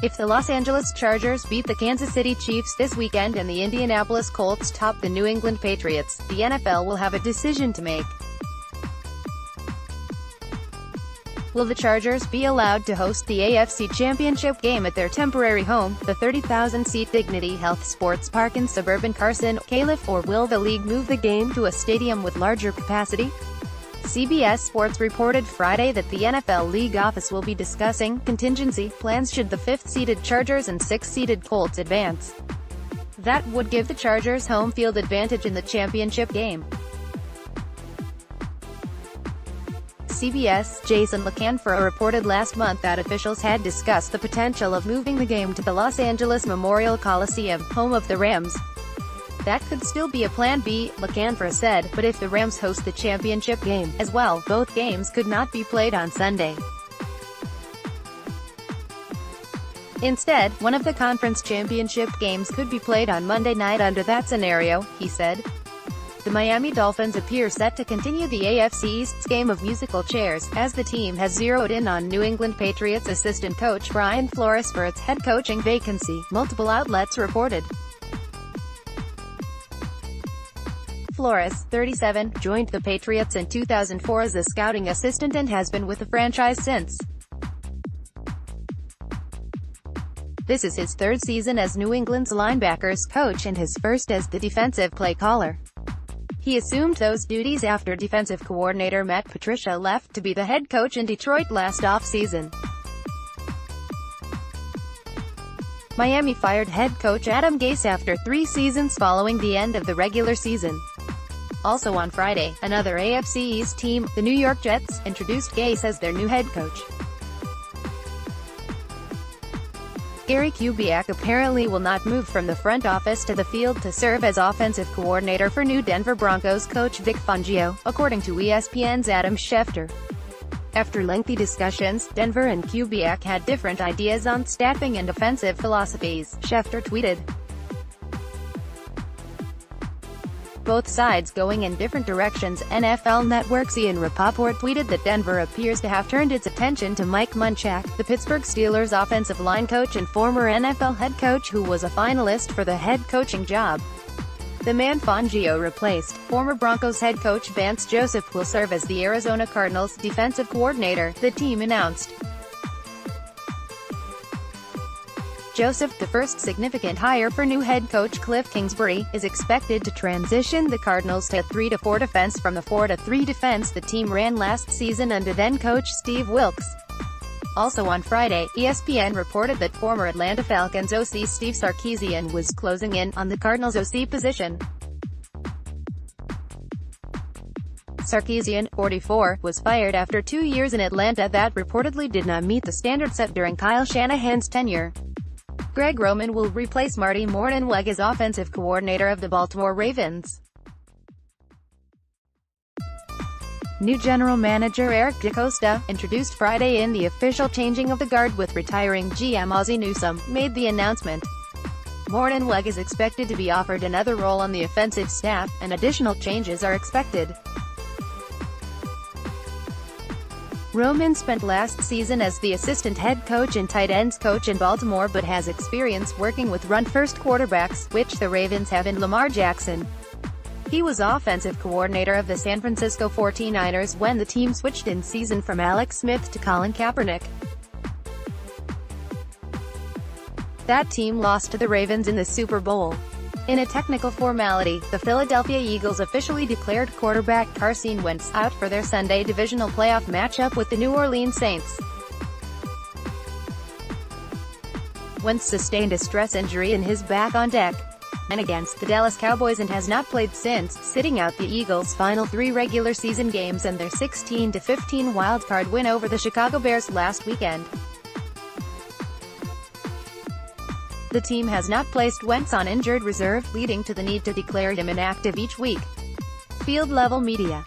If the Los Angeles Chargers beat the Kansas City Chiefs this weekend and the Indianapolis Colts top the New England Patriots, the NFL will have a decision to make. Will the Chargers be allowed to host the AFC Championship Game at their temporary home, the 30,000-seat Dignity Health Sports Park in suburban Carson, Calif, or will the league move the game to a stadium with larger capacity? CBS Sports reported Friday that the NFL league office will be discussing contingency plans should the 5th-seeded Chargers and 6th-seeded Colts advance. That would give the Chargers home field advantage in the championship game. CBS' Jason LeCanfor reported last month that officials had discussed the potential of moving the game to the Los Angeles Memorial Coliseum, home of the Rams. That could still be a plan B, LeCanfor said, but if the Rams host the championship game, as well, both games could not be played on Sunday. Instead, one of the conference championship games could be played on Monday night under that scenario, he said. The Miami Dolphins appear set to continue the AFC East's game of musical chairs, as the team has zeroed in on New England Patriots assistant coach Brian Flores for its head coaching vacancy, multiple outlets reported. Flores, 37, joined the Patriots in 2004 as a scouting assistant and has been with the franchise since. This is his third season as New England's linebackers coach and his first as the defensive play caller. He assumed those duties after defensive coordinator Matt Patricia left to be the head coach in Detroit last offseason. Miami fired head coach Adam Gase after 3 seasons following the end of the regular season. Also on Friday, another AFC East team, the New York Jets, introduced Gase as their new head coach. Gary Kubiak apparently will not move from the front office to the field to serve as offensive coordinator for new Denver Broncos coach Vic Fangio, according to ESPN's Adam Schefter. After lengthy discussions, Denver and Kubiak had different ideas on staffing and offensive philosophies, Schefter tweeted. Both sides going in different directions. NFL Network's Ian Rapoport tweeted that Denver appears to have turned its attention to Mike Munchak, the Pittsburgh Steelers offensive line coach and former NFL head coach who was a finalist for the head coaching job. The man Fangio replaced, former Broncos head coach Vance Joseph, will serve as the Arizona Cardinals' defensive coordinator, the team announced. Joseph, the first significant hire for new head coach Cliff Kingsbury, is expected to transition the Cardinals to a 3-4 defense from the 4-3 defense the team ran last season under then-coach Steve Wilks. Also on Friday, ESPN reported that former Atlanta Falcons OC Steve Sarkisian was closing in on the Cardinals' OC position. Sarkisian, 44, was fired after 2 years in Atlanta that reportedly did not meet the standard set during Kyle Shanahan's tenure. Greg Roman will replace Marty Mornhinweg as offensive coordinator of the Baltimore Ravens. New general manager Eric DeCosta, introduced Friday in the official changing of the guard with retiring GM Ozzie Newsome, made the announcement. Mornhinweg is expected to be offered another role on the offensive staff, and additional changes are expected. Roman spent last season as the assistant head coach and tight ends coach in Baltimore but has experience working with run-first quarterbacks, which the Ravens have in Lamar Jackson. He was offensive coordinator of the San Francisco 49ers when the team switched in season from Alex Smith to Colin Kaepernick. That team lost to the Ravens in the Super Bowl. In a technical formality, the Philadelphia Eagles officially declared quarterback Carson Wentz out for their Sunday divisional playoff matchup with the New Orleans Saints. Wentz sustained a stress injury in his back on deck and against the Dallas Cowboys and has not played since, sitting out the Eagles' final 3 regular season games and their 16-15 wildcard win over the Chicago Bears last weekend. The team has not placed Wentz on injured reserve, leading to the need to declare him inactive each week. Field-level media